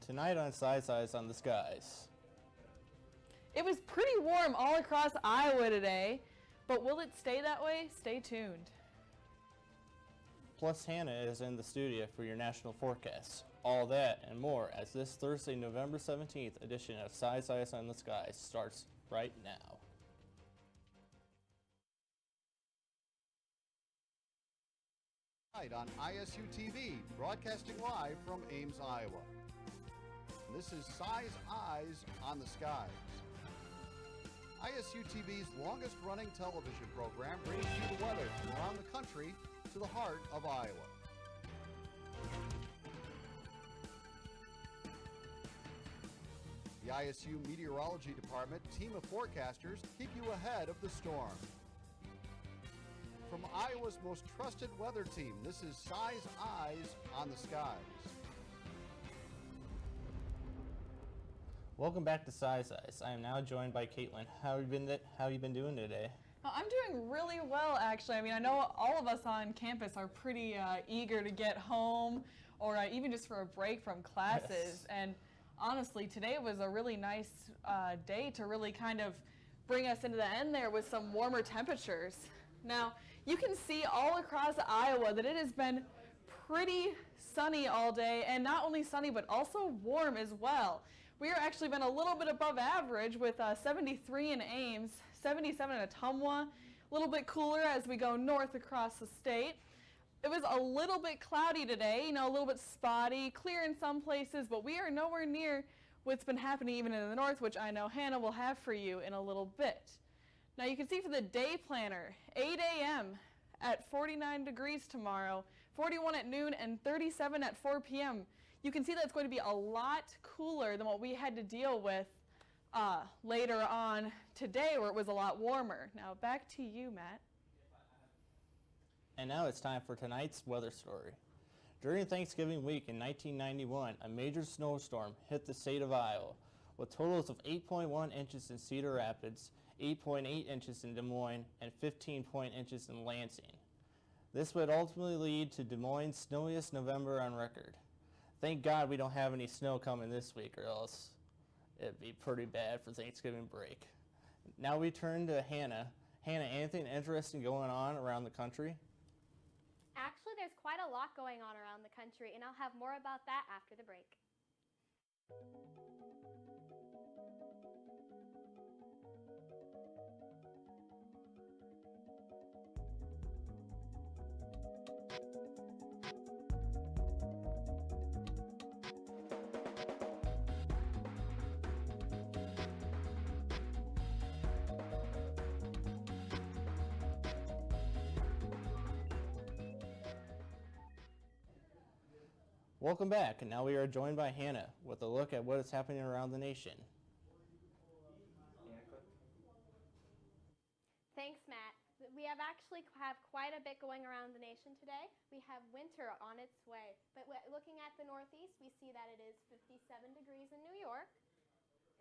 Tonight on Size Eyes on the Skies. It was pretty warm all across Iowa today, but will it stay that way? Stay tuned. Plus, Hannah is in the studio for your national forecast. All that and more as this Thursday, November 17th edition of Size Eyes on the Skies starts right now. On ISU TV, broadcasting live from Ames, Iowa. This is Size Eyes on the Skies. ISU TV's longest running television program brings you the weather from around the country to the heart of Iowa. The ISU Meteorology Department team of forecasters keep you ahead of the storm. From Iowa's most trusted weather team, this is Size Eyes on the Skies. Welcome back to Size Eyes. I am now joined by Kaitlyn. How have you been doing today? Well, I'm doing really well, actually. I mean, I know all of us on campus are pretty eager to get home or even just for a break from classes. Yes. And honestly, today was a really nice day to really kind of bring us into the end there with some warmer temperatures. Now, you can see all across Iowa that it has been pretty sunny all day, and not only sunny, but also warm as well. We are actually been a little bit above average with 73 in Ames, 77 in Ottumwa, a little bit cooler as we go north across the state. It was a little bit cloudy today, a little bit spotty, clear in some places, but we are nowhere near what's been happening even in the north, which I know Hannah will have for you in a little bit. Now you can see for the day planner, 8 a.m. at 49 degrees tomorrow, 41 at noon, and 37 at 4 p.m. You can see that's going to be a lot cooler than what we had to deal with later on today, where it was a lot warmer. Now back to you, Matt. And now it's time for tonight's weather story. During Thanksgiving week in 1991, a major snowstorm hit the state of Iowa, with totals of 8.1 inches in Cedar Rapids, 8.8 inches in Des Moines, and 15 inches in Lansing. This would ultimately lead to Des Moines' snowiest November on record. Thank God we don't have any snow coming this week, or else it'd be pretty bad for Thanksgiving break. Now we turn to Hannah. Hannah, anything interesting going on around the country? Actually, there's quite a lot going on around the country, and I'll have more about that after the break. Welcome back, and now we are joined by Hannah with a look at what is happening around the nation. Thanks, Matt. We have quite a bit going around the nation today. We have winter on its way, but looking at the Northeast, we see that it is 57 degrees in New York.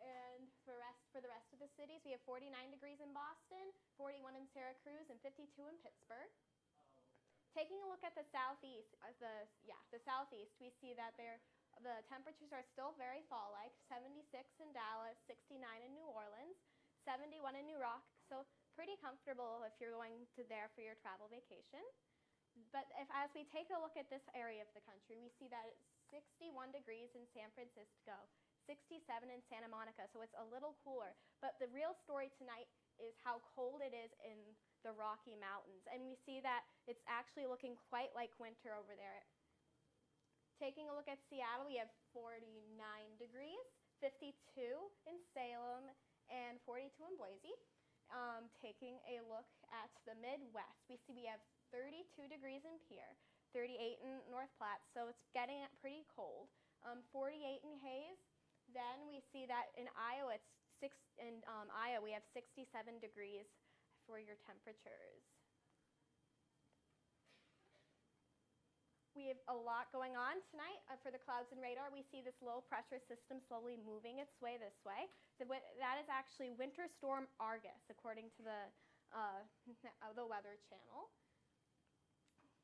And for the rest of the cities, we have 49 degrees in Boston, 41 in Syracuse, and 52 in Pittsburgh. Taking a look at the southeast, we see that the temperatures are still very fall-like. 76 in Dallas, 69 in New Orleans, 71 in New Rock. So pretty comfortable if you're going there for your travel vacation. But as we take a look at this area of the country, we see that it's 61 degrees in San Francisco, 67 in Santa Monica. So it's a little cooler. But the real story tonight is how cold it is in the Rocky Mountains, and we see that it's actually looking quite like winter over there. Taking a look at Seattle, we have 49 degrees, 52 in Salem, and 42 in Boise. Taking a look at the Midwest, we have 32 degrees in Pierre, 38 in North Platte, so it's getting pretty cold. 48 in Hayes. Then we see that in Iowa, we have 67 degrees for your temperatures. We have a lot going on tonight for the clouds and radar. We see this low pressure system slowly moving its way this way. That is actually Winter Storm Argus, according to the Weather Channel.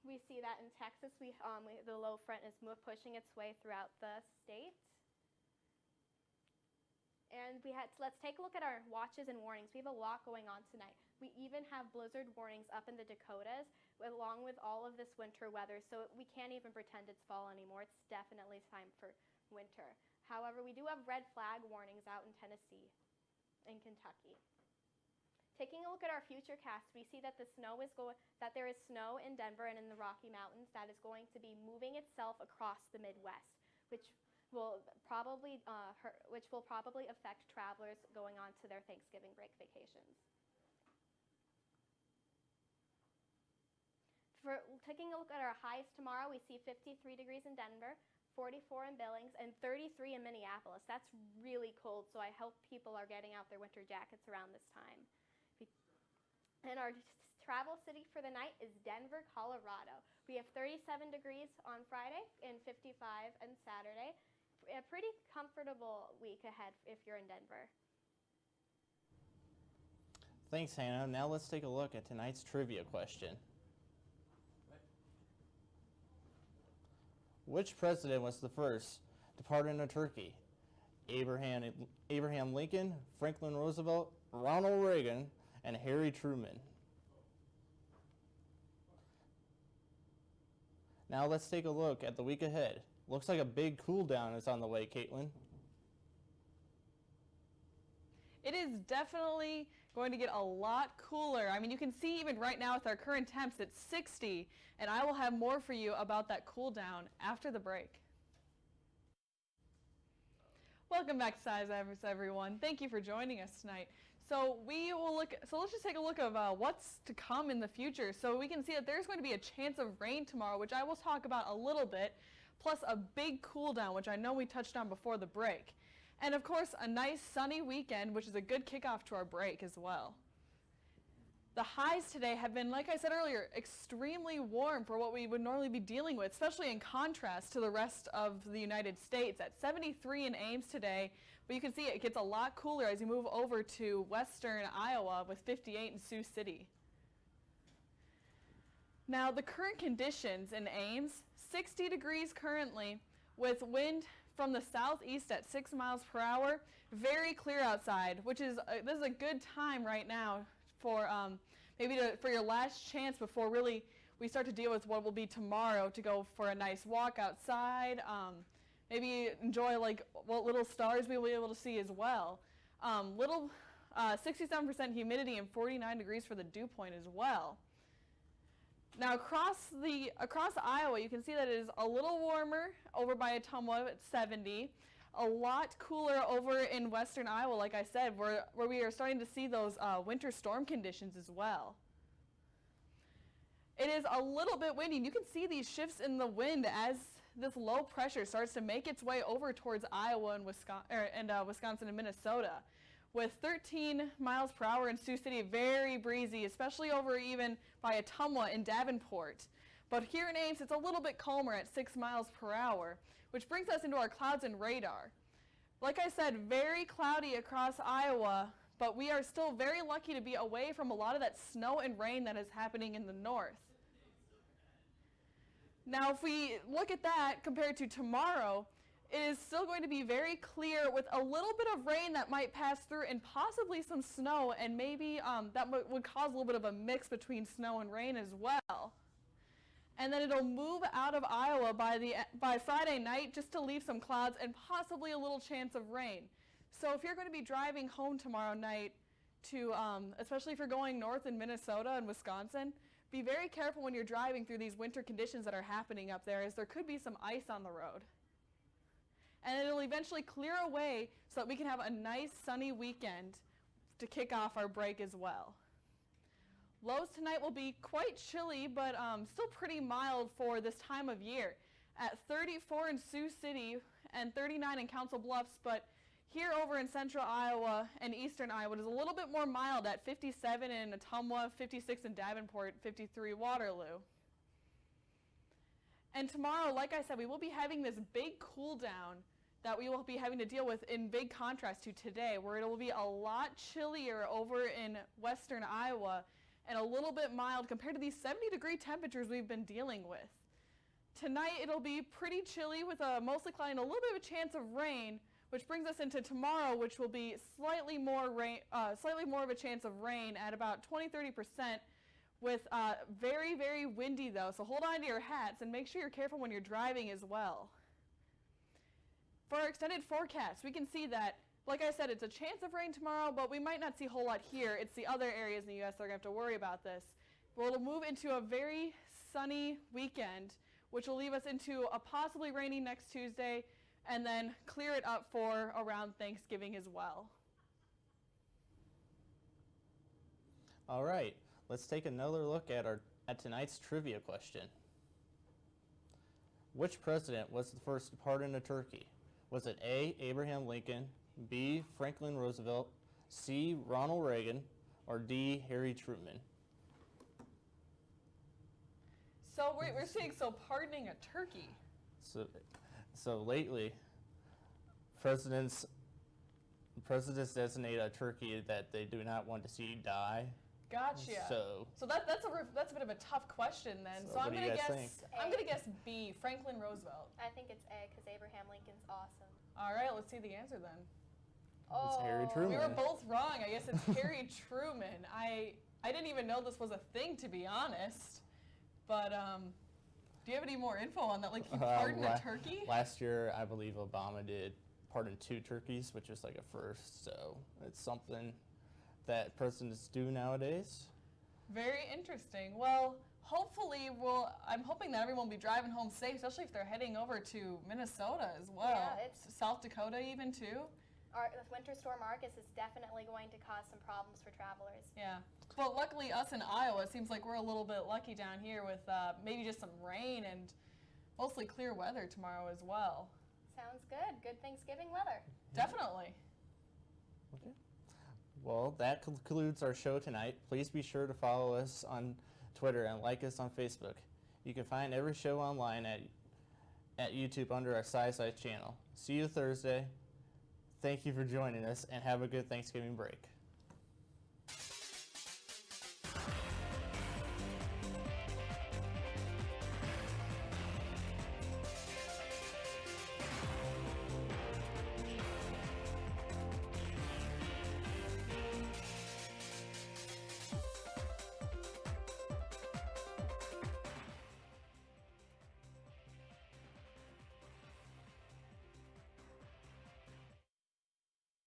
We see that in Texas, the low front is pushing its way throughout the state. And let's take a look at our watches and warnings. We have a lot going on tonight. We even have blizzard warnings up in the Dakotas, along with all of this winter weather, so we can't even pretend it's fall anymore. It's definitely time for winter. However, we do have red flag warnings out in Tennessee and Kentucky. Taking a look at our futurecast, we see that that there is snow in Denver and in the Rocky Mountains that is going to be moving itself across the Midwest, which will probably affect travelers going on to their Thanksgiving break vacations. For taking a look at our highs tomorrow, we see 53 degrees in Denver, 44 in Billings, and 33 in Minneapolis. That's really cold, so I hope people are getting out their winter jackets around this time. And our travel city for the night is Denver, Colorado. We have 37 degrees on Friday and 55 on Saturday. A pretty comfortable week ahead if you're in Denver. Thanks, Hannah. Now let's take a look at tonight's trivia question. Which president was the first to pardon a turkey? Abraham Lincoln, Franklin Roosevelt, Ronald Reagan, and Harry Truman. Now let's take a look at the week ahead. Looks like a big cool down is on the way, Kaitlyn. It is definitely going to get a lot cooler. I mean, you can see even right now with our current temps, it's 60, and I will have more for you about that cool down after the break. Welcome back to Size Eyes, everyone. Thank you for joining us tonight. So let's just take a look of what's to come in the future. So we can see that there's going to be a chance of rain tomorrow, which I will talk about a little bit, plus a big cool down, which I know we touched on before the break. And of course, a nice sunny weekend, which is a good kickoff to our break as well. The highs today have been, like I said earlier, extremely warm for what we would normally be dealing with, especially in contrast to the rest of the United States. At 73 in Ames today, but you can see it gets a lot cooler as you move over to western Iowa with 58 in Sioux City. Now, the current conditions in Ames, 60 degrees currently, with wind from the southeast at 6 miles per hour, very clear outside, which is this is a good time right now for for your last chance before really we start to deal with what will be tomorrow, to go for a nice walk outside, maybe enjoy like what little stars we will be able to see as well. 67% humidity and 49 degrees for the dew point as well. Now across Iowa, you can see that it is a little warmer over by Ottumwa at 70. A lot cooler over in western Iowa, like I said, where we are starting to see those winter storm conditions as well. It is a little bit windy. You can see these shifts in the wind as this low pressure starts to make its way over towards Iowa and Wisconsin and Minnesota. With 13 miles per hour in Sioux City, very breezy, especially over even by Ottumwa and Davenport. But here in Ames, it's a little bit calmer at 6 miles per hour, which brings us into our clouds and radar. Like I said, very cloudy across Iowa, but we are still very lucky to be away from a lot of that snow and rain that is happening in the north. Now, if we look at that compared to tomorrow, it is still going to be very clear with a little bit of rain that might pass through and possibly some snow, and maybe that would cause a little bit of a mix between snow and rain as well. And then it'll move out of Iowa by Friday night just to leave some clouds and possibly a little chance of rain. So if you're going to be driving home tomorrow night, especially if you're going north in Minnesota and Wisconsin, be very careful when you're driving through these winter conditions that are happening up there, as there could be some ice on the road. And it'll eventually clear away so that we can have a nice sunny weekend to kick off our break as well. Lows tonight will be quite chilly, but still pretty mild for this time of year. At 34 in Sioux City and 39 in Council Bluffs, but here over in central Iowa and eastern Iowa, it is a little bit more mild at 57 in Ottumwa, 56 in Davenport, 53 Waterloo. And tomorrow, like I said, we will be having this big cool down that we will be having to deal with in big contrast to today, where it will be a lot chillier over in western Iowa and a little bit mild compared to these 70-degree temperatures we've been dealing with. Tonight it'll be pretty chilly with a mostly cloudy and a little bit of a chance of rain, which brings us into tomorrow, which will be slightly more of a chance of rain at about 20-30%, with very, very windy though. So hold on to your hats and make sure you're careful when you're driving as well. For our extended forecast, we can see that, like I said, it's a chance of rain tomorrow, but we might not see a whole lot here. It's the other areas in the U.S. that are going to have to worry about this. But it'll move into a very sunny weekend, which will leave us into a possibly rainy next Tuesday, and then clear it up for around Thanksgiving as well. All right, let's take another look at tonight's trivia question. Which president was the first to pardon a turkey? Was it A, Abraham Lincoln, B, Franklin Roosevelt, C, Ronald Reagan, or D, Harry Truman? So we're seeing, pardoning a turkey. So lately, presidents designate a turkey that they do not want to see die. Gotcha. So that's a bit of a tough question then. So I'm gonna guess B, Franklin Roosevelt. I think it's A because Abraham Lincoln's awesome. All right, let's see the answer then. It's Harry Truman. We were both wrong. I guess it's Harry Truman. I didn't even know this was a thing, to be honest. But do you have any more info on that? Like, he pardoned a turkey? Last year, I believe Obama did pardon 2 turkeys, which is like a first. So it's something that presidents do nowadays. Very interesting. Well, hopefully, I'm hoping that everyone will be driving home safe, especially if they're heading over to Minnesota as well. Yeah, it's South Dakota even too. Winter Storm Argus is definitely going to cause some problems for travelers. Yeah. But luckily, us in Iowa, it seems like we're a little bit lucky down here with maybe just some rain and mostly clear weather tomorrow as well. Sounds good. Good Thanksgiving weather. Definitely. Okay. Well, that concludes our show tonight. Please be sure to follow us on Twitter and like us on Facebook. You can find every show online at YouTube under our Size channel. See you Thursday. Thank you for joining us, and have a good Thanksgiving break.